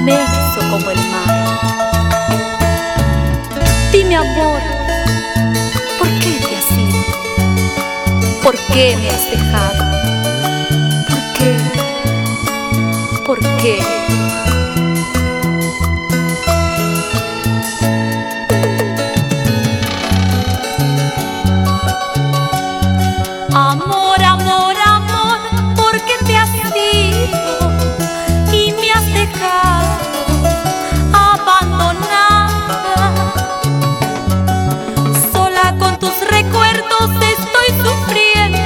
inmenso como el mar. Dime, amor, ¿por qué te has ido? ¿Por qué me has dejado? ¿Por qué? ¿Por qué? Amor, amor, amor, ¿por qué te has ido y me has dejado abandonada? Sola con tus recuerdos estoy sufriendo,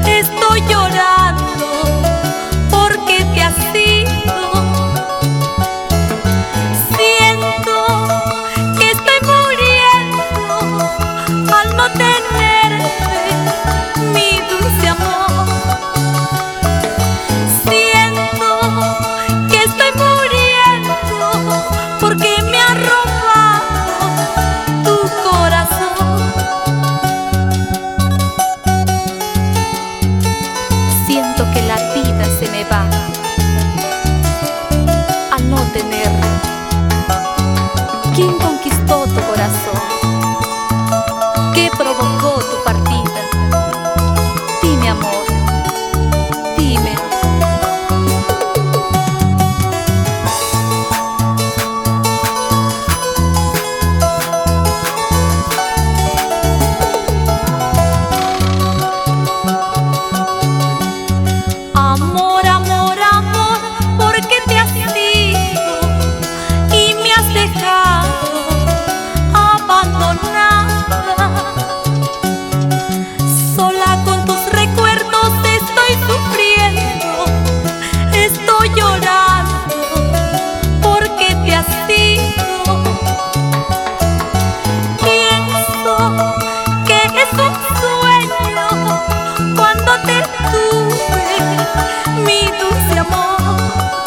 estoy llorando porque te has ido. Siento que estoy muriendo al no tenerte, mi dulce amor. Siento que estoy muriendo porque me ha robado tu corazón. Siento que la vida se me va al no tenerte. ¿Quién conquistó tu corazón? ¿Qué provocó tu partida? Dime, amor, dime. Amor, amor, amor, ¿por qué te has ido y me has dejado abandonada? Sola con tus recuerdos estoy sufriendo, estoy llorando porque te has ido. Pienso que es un sueño cuando te tuve, mi dulce amor.